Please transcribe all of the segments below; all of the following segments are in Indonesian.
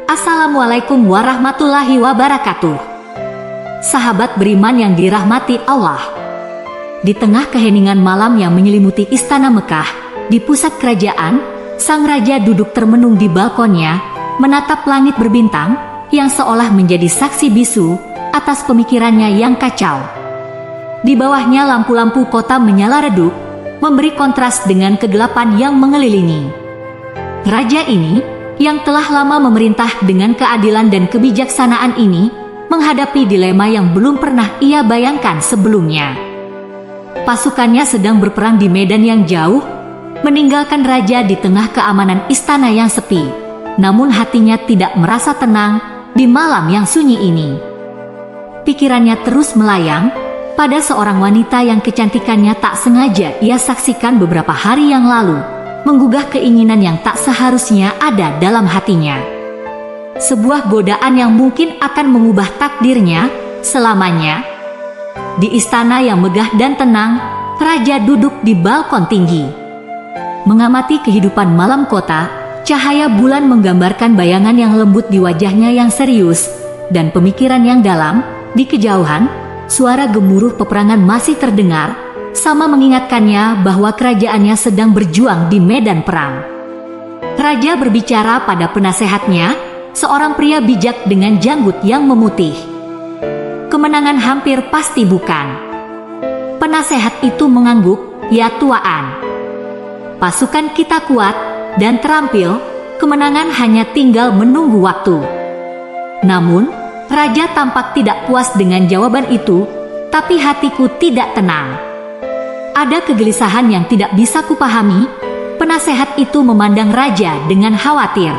Assalamualaikum warahmatullahi wabarakatuh. Sahabat beriman yang dirahmati Allah. Di tengah keheningan malam yang menyelimuti istana Mekah, di pusat kerajaan, sang raja duduk termenung di balkonnya, menatap langit berbintang, yang seolah menjadi saksi bisu atas pemikirannya yang kacau. Di bawahnya lampu-lampu kota menyala redup, memberi kontras dengan kegelapan yang mengelilingi. Raja ini, yang telah lama memerintah dengan keadilan dan kebijaksanaan ini, menghadapi dilema yang belum pernah ia bayangkan sebelumnya. Pasukannya sedang berperang di medan yang jauh, meninggalkan raja di tengah keamanan istana yang sepi. Namun hatinya tidak merasa tenang di malam yang sunyi ini. Pikirannya terus melayang pada seorang wanita yang kecantikannya tak sengaja ia saksikan beberapa hari yang lalu, menggugah keinginan yang tak seharusnya ada dalam hatinya. Sebuah godaan yang mungkin akan mengubah takdirnya selamanya. Di istana yang megah dan tenang, raja duduk di balkon tinggi. Mengamati kehidupan malam kota, cahaya bulan menggambarkan bayangan yang lembut di wajahnya yang serius, dan pemikiran yang dalam. Di kejauhan, suara gemuruh peperangan masih terdengar, sama mengingatkannya bahwa kerajaannya sedang berjuang di medan perang. Raja berbicara pada penasehatnya, seorang pria bijak dengan janggut yang memutih. Kemenangan hampir pasti bukan. Penasehat itu mengangguk, ya tuaan. Pasukan kita kuat dan terampil, kemenangan hanya tinggal menunggu waktu. Namun, raja tampak tidak puas dengan jawaban itu, tapi hatiku tidak tenang. Ada kegelisahan yang tidak bisa kupahami. Penasehat itu memandang raja dengan khawatir.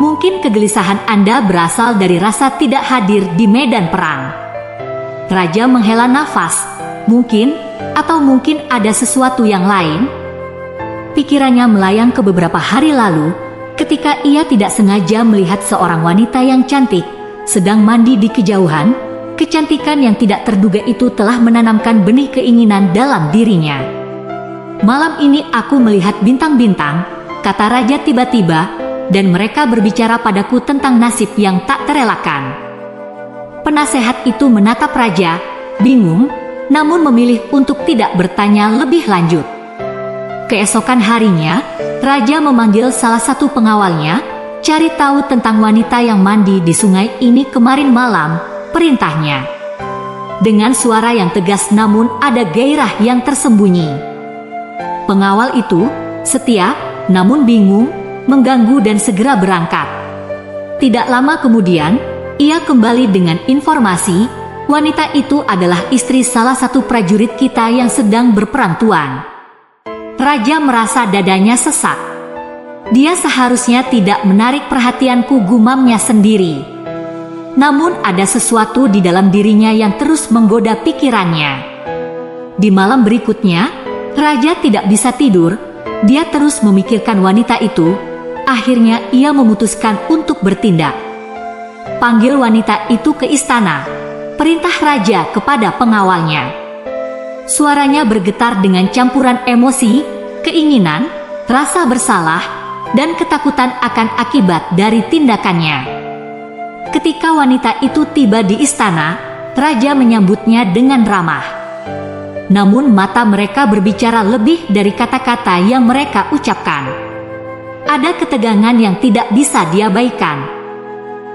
Mungkin kegelisahan Anda berasal dari rasa tidak hadir di medan perang. Raja menghela nafas. Mungkin ada sesuatu yang lain. Pikirannya melayang ke beberapa hari lalu, ketika ia tidak sengaja melihat seorang wanita yang cantik sedang mandi di kejauhan. Kecantikan yang tidak terduga itu telah menanamkan benih keinginan dalam dirinya. Malam ini aku melihat bintang-bintang, kata raja tiba-tiba, dan mereka berbicara padaku tentang nasib yang tak terelakkan. Penasehat itu menatap raja, bingung, namun memilih untuk tidak bertanya lebih lanjut. Keesokan harinya, raja memanggil salah satu pengawalnya, cari tahu tentang wanita yang mandi di sungai ini kemarin malam, perintahnya. Dengan suara yang tegas namun ada gairah yang tersembunyi. Pengawal itu setia namun bingung, mengganggu dan segera berangkat. Tidak lama kemudian, ia kembali dengan informasi, wanita itu adalah istri salah satu prajurit kita yang sedang berperang tuan. Raja merasa dadanya sesak. Dia seharusnya tidak menarik perhatianku, gumamnya sendiri. Namun ada sesuatu di dalam dirinya yang terus menggoda pikirannya. Di malam berikutnya, raja tidak bisa tidur. Dia terus memikirkan wanita itu. Akhirnya ia memutuskan untuk bertindak. Panggil wanita itu ke istana, perintah raja kepada pengawalnya. Suaranya bergetar dengan campuran emosi, keinginan, rasa bersalah, dan ketakutan akan akibat dari tindakannya. Ketika wanita itu tiba di istana, raja menyambutnya dengan ramah. Namun mata mereka berbicara lebih dari kata-kata yang mereka ucapkan. Ada ketegangan yang tidak bisa diabaikan.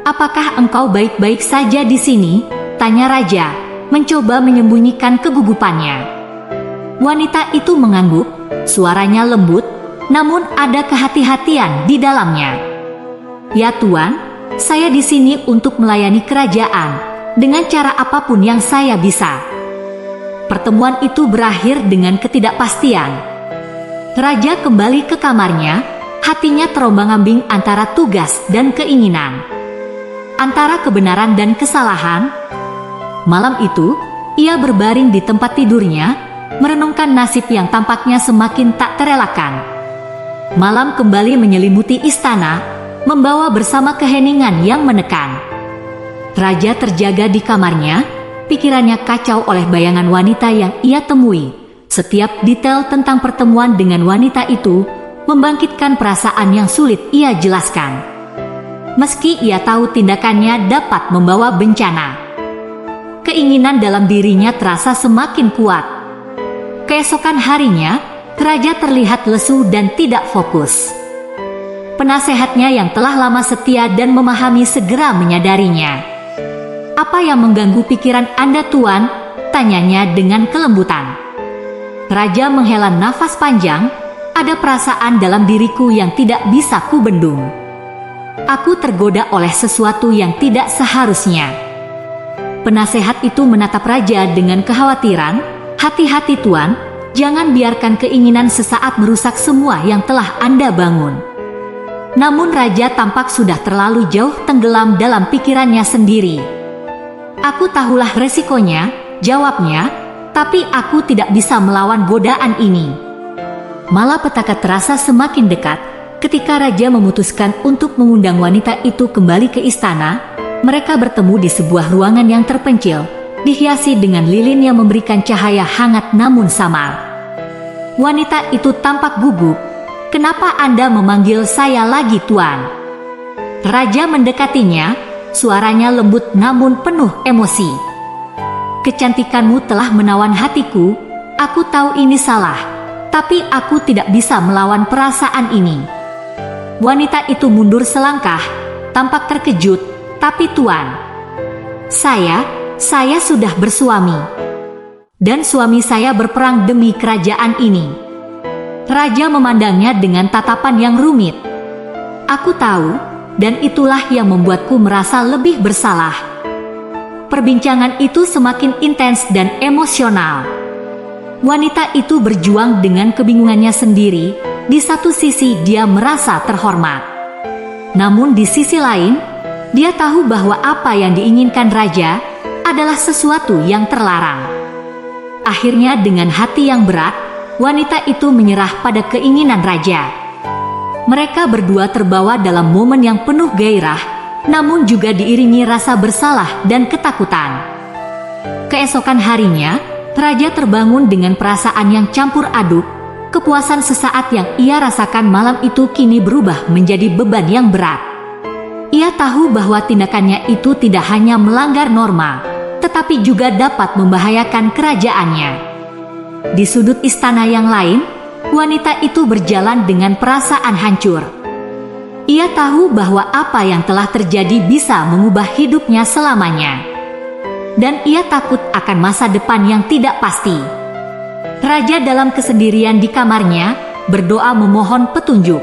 "Apakah engkau baik-baik saja di sini?" tanya raja, mencoba menyembunyikan kegugupannya. Wanita itu mengangguk, suaranya lembut, namun ada kehati-hatian di dalamnya. "Ya tuan, saya di sini untuk melayani kerajaan dengan cara apapun yang saya bisa." Pertemuan itu berakhir dengan ketidakpastian. Raja kembali ke kamarnya, hatinya terombang-ambing antara tugas dan keinginan, antara kebenaran dan kesalahan. Malam itu, ia berbaring di tempat tidurnya, merenungkan nasib yang tampaknya semakin tak terelakkan. Malam kembali menyelimuti istana, membawa bersama keheningan yang menekan. Raja terjaga di kamarnya, pikirannya kacau oleh bayangan wanita yang ia temui. Setiap detail tentang pertemuan dengan wanita itu membangkitkan perasaan yang sulit ia jelaskan. meski ia tahu tindakannya dapat membawa bencana. Keinginan dalam dirinya terasa semakin kuat. Keesokan harinya, Raja terlihat lesu dan tidak fokus. Penasehatnya yang telah lama setia dan memahami segera menyadarinya. "Apa yang mengganggu pikiran Anda, Tuan?" tanyanya dengan kelembutan. Raja menghela nafas panjang. "Ada perasaan dalam diriku yang tidak bisa kubendung. Aku tergoda oleh sesuatu yang tidak seharusnya." Penasehat itu menatap Raja dengan kekhawatiran. "Hati-hati, Tuan. Jangan biarkan keinginan sesaat merusak semua yang telah Anda bangun." Namun Raja tampak sudah terlalu jauh tenggelam dalam pikirannya sendiri. "Aku tahulah resikonya," jawabnya, "tapi aku tidak bisa melawan godaan ini." Malapetaka terasa semakin dekat ketika Raja memutuskan untuk mengundang wanita itu kembali ke istana. Mereka bertemu di sebuah ruangan yang terpencil, dihiasi dengan lilin yang memberikan cahaya hangat namun samar. Wanita itu tampak gugup. "Kenapa Anda memanggil saya lagi, Tuan?" Raja mendekatinya, suaranya lembut namun penuh emosi. "Kecantikanmu telah menawan hatiku. Aku tahu ini salah, tapi aku tidak bisa melawan perasaan ini." Wanita itu mundur selangkah, tampak terkejut. "Tapi Tuan, saya sudah bersuami. Dan suami saya berperang demi kerajaan ini." Raja memandangnya dengan tatapan yang rumit. "Aku tahu, dan itulah yang membuatku merasa lebih bersalah." Perbincangan itu semakin intens dan emosional. Wanita itu berjuang dengan kebingungannya sendiri. Di satu sisi dia merasa terhormat. Namun di sisi lain, dia tahu bahwa apa yang diinginkan Raja adalah sesuatu yang terlarang. Akhirnya dengan hati yang berat, wanita itu menyerah pada keinginan Raja. Mereka berdua terbawa dalam momen yang penuh gairah, namun juga diiringi rasa bersalah dan ketakutan. Keesokan harinya, Raja terbangun dengan perasaan yang campur aduk. Kepuasan sesaat yang ia rasakan malam itu kini berubah menjadi beban yang berat. Ia tahu bahwa tindakannya itu tidak hanya melanggar norma, tetapi juga dapat membahayakan kerajaannya. Di sudut istana yang lain, wanita itu berjalan dengan perasaan hancur. Ia tahu bahwa apa yang telah terjadi bisa mengubah hidupnya selamanya. Dan ia takut akan masa depan yang tidak pasti. Raja dalam kesendirian di kamarnya berdoa memohon petunjuk.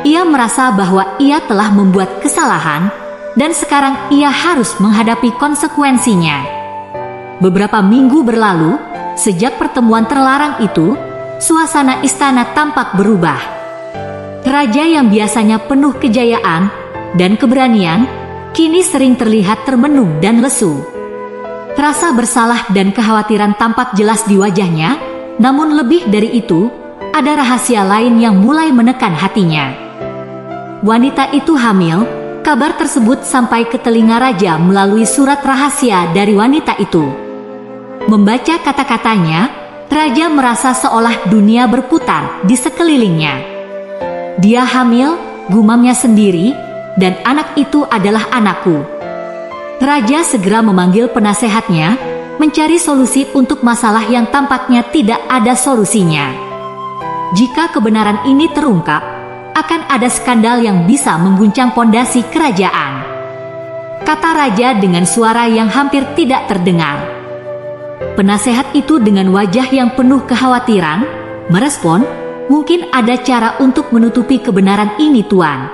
Ia merasa bahwa ia telah membuat kesalahan dan sekarang ia harus menghadapi konsekuensinya. Beberapa minggu berlalu, sejak pertemuan terlarang itu, suasana istana tampak berubah. Raja yang biasanya penuh kejayaan dan keberanian, kini sering terlihat termenung dan lesu. Rasa bersalah dan kekhawatiran tampak jelas di wajahnya, namun lebih dari itu, ada rahasia lain yang mulai menekan hatinya. Wanita itu hamil. Kabar tersebut sampai ke telinga Raja melalui surat rahasia dari wanita itu. Membaca kata-katanya, Raja merasa seolah dunia berputar di sekelilingnya. Dia hamil, gumamnya sendiri, dan anak itu adalah anakku. Raja segera memanggil penasehatnya, mencari solusi untuk masalah yang tampaknya tidak ada solusinya. Jika kebenaran ini terungkap, akan ada skandal yang bisa mengguncang pondasi kerajaan, kata Raja dengan suara yang hampir tidak terdengar. Penasehat itu dengan wajah yang penuh kekhawatiran, merespon, "Mungkin ada cara untuk menutupi kebenaran ini, Tuan."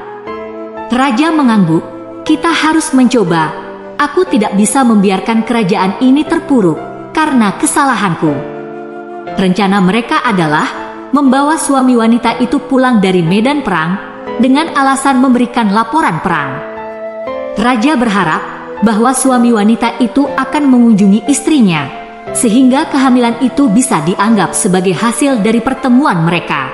Raja mengangguk, "Kita harus mencoba. Aku tidak bisa membiarkan kerajaan ini terpuruk karena kesalahanku." Rencana mereka adalah membawa suami wanita itu pulang dari medan perang dengan alasan memberikan laporan perang. Raja berharap bahwa suami wanita itu akan mengunjungi istrinya, sehingga kehamilan itu bisa dianggap sebagai hasil dari pertemuan mereka.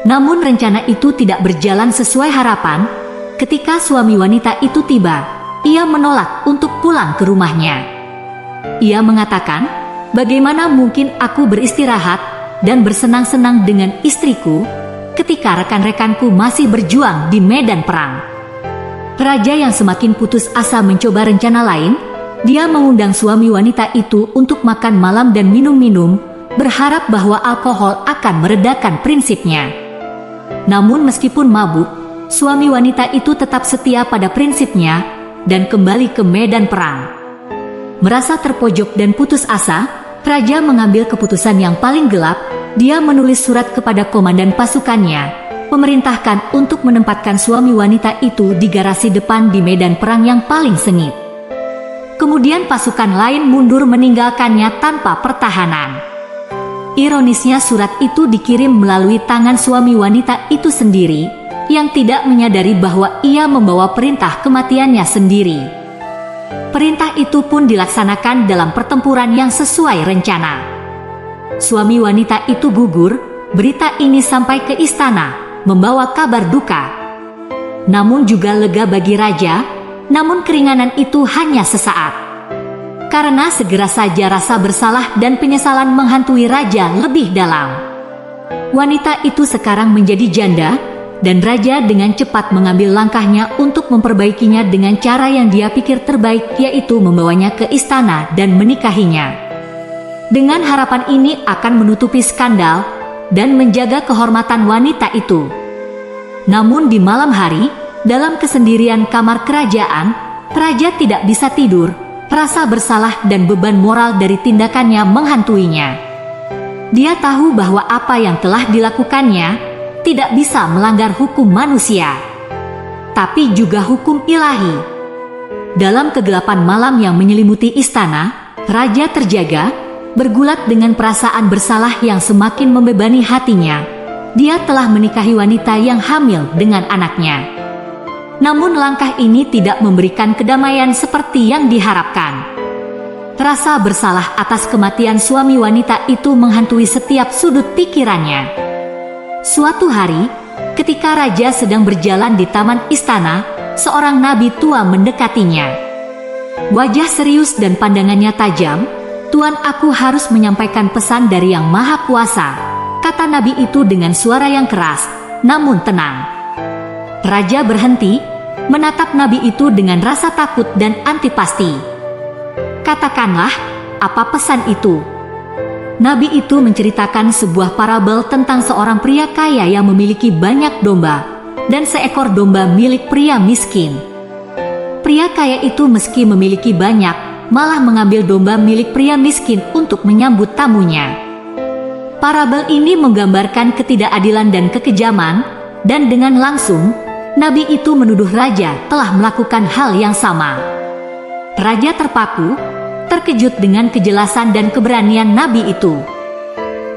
Namun rencana itu tidak berjalan sesuai harapan. Ketika suami wanita itu tiba, ia menolak untuk pulang ke rumahnya. Ia mengatakan, "Bagaimana mungkin aku beristirahat dan bersenang-senang dengan istriku ketika rekan-rekanku masih berjuang di medan perang?" Raja yang semakin putus asa mencoba rencana lain. Dia mengundang suami wanita itu untuk makan malam dan minum-minum, berharap bahwa alkohol akan meredakan prinsipnya. Namun meskipun mabuk, suami wanita itu tetap setia pada prinsipnya dan kembali ke medan perang. Merasa terpojok dan putus asa, raja mengambil keputusan yang paling gelap. Dia menulis surat kepada komandan pasukannya, memerintahkan untuk menempatkan suami wanita itu di garasi depan di medan perang yang paling sengit. Kemudian pasukan lain mundur meninggalkannya tanpa pertahanan. Ironisnya surat itu dikirim melalui tangan suami wanita itu sendiri, yang tidak menyadari bahwa ia membawa perintah kematiannya sendiri. Perintah itu pun dilaksanakan dalam pertempuran yang sesuai rencana. Suami wanita itu gugur. Berita ini sampai ke istana, membawa kabar duka. Namun juga lega bagi raja. Namun keringanan itu hanya sesaat. Karena segera saja rasa bersalah dan penyesalan menghantui raja lebih dalam. Wanita itu sekarang menjadi janda, dan raja dengan cepat mengambil langkahnya untuk memperbaikinya dengan cara yang dia pikir terbaik, yaitu membawanya ke istana dan menikahinya. Dengan harapan ini akan menutupi skandal dan menjaga kehormatan wanita itu. Namun di malam hari, dalam kesendirian kamar kerajaan, raja tidak bisa tidur. Rasa bersalah dan beban moral dari tindakannya menghantuinya. Dia tahu bahwa apa yang telah dilakukannya tidak bisa melanggar hukum manusia, tapi juga hukum ilahi. Dalam kegelapan malam yang menyelimuti istana, raja terjaga, bergulat dengan perasaan bersalah yang semakin membebani hatinya. Dia telah menikahi wanita yang hamil dengan anaknya. Namun langkah ini tidak memberikan kedamaian seperti yang diharapkan. Rasa bersalah atas kematian suami wanita itu menghantui setiap sudut pikirannya. Suatu hari, ketika raja sedang berjalan di taman istana, seorang nabi tua mendekatinya. Wajah serius dan pandangannya tajam. "Tuan, aku harus menyampaikan pesan dari Yang Maha Kuasa," kata nabi itu dengan suara yang keras, namun tenang. Raja berhenti, menatap nabi itu dengan rasa takut dan antipati. "Katakanlah, apa pesan itu?" Nabi itu menceritakan sebuah parabel tentang seorang pria kaya yang memiliki banyak domba, dan seekor domba milik pria miskin. Pria kaya itu meski memiliki banyak, malah mengambil domba milik pria miskin untuk menyambut tamunya. Parabel ini menggambarkan ketidakadilan dan kekejaman, dan dengan langsung, nabi itu menuduh raja telah melakukan hal yang sama. Raja terpaku, terkejut dengan kejelasan dan keberanian nabi itu.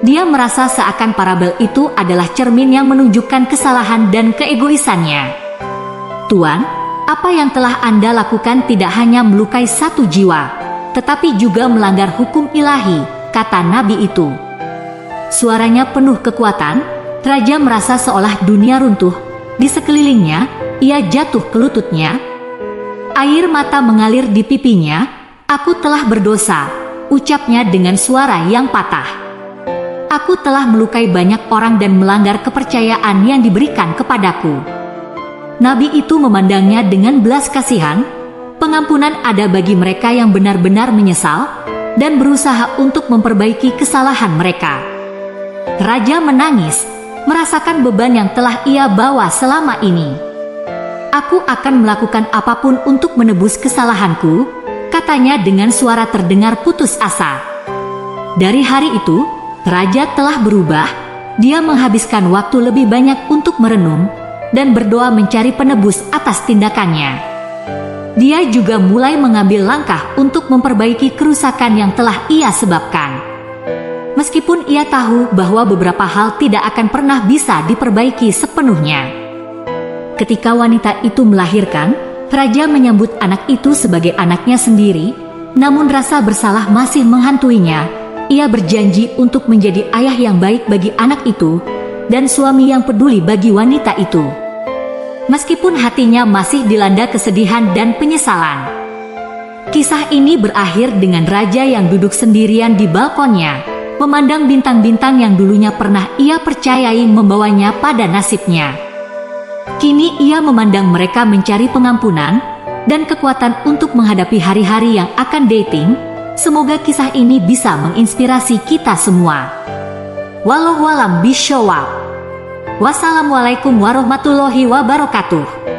Dia merasa seakan parabel itu adalah cermin yang menunjukkan kesalahan dan keegoisannya. "Tuan, apa yang telah Anda lakukan tidak hanya melukai satu jiwa, tetapi juga melanggar hukum ilahi," kata nabi itu. Suaranya penuh kekuatan. Raja merasa seolah dunia runtuh. Di sekelilingnya, ia jatuh ke lututnya. Air mata mengalir di pipinya. "Aku telah berdosa," ucapnya dengan suara yang patah. "Aku telah melukai banyak orang dan melanggar kepercayaan yang diberikan kepadaku." Nabi itu memandangnya dengan belas kasihan. Pengampunan ada bagi mereka yang benar-benar menyesal dan berusaha untuk memperbaiki kesalahan mereka. Raja menangis, merasakan beban yang telah ia bawa selama ini. "Aku akan melakukan apapun untuk menebus kesalahanku," katanya dengan suara terdengar putus asa. Dari hari itu, raja telah berubah. Dia menghabiskan waktu lebih banyak untuk merenung dan berdoa mencari penebus atas tindakannya. Dia juga mulai mengambil langkah untuk memperbaiki kerusakan yang telah ia sebabkan. Meskipun ia tahu bahwa beberapa hal tidak akan pernah bisa diperbaiki sepenuhnya. Ketika wanita itu melahirkan, raja menyambut anak itu sebagai anaknya sendiri, namun rasa bersalah masih menghantuinya. Ia berjanji untuk menjadi ayah yang baik bagi anak itu, dan suami yang peduli bagi wanita itu. Meskipun hatinya masih dilanda kesedihan dan penyesalan. Kisah ini berakhir dengan raja yang duduk sendirian di balkonnya, memandang bintang-bintang yang dulunya pernah ia percayai membawanya pada nasibnya. Kini ia memandang mereka mencari pengampunan dan kekuatan untuk menghadapi hari-hari yang akan dating. Semoga kisah ini bisa menginspirasi kita semua. Wallahu a'lam bishawab. Wassalamualaikum warahmatullahi wabarakatuh.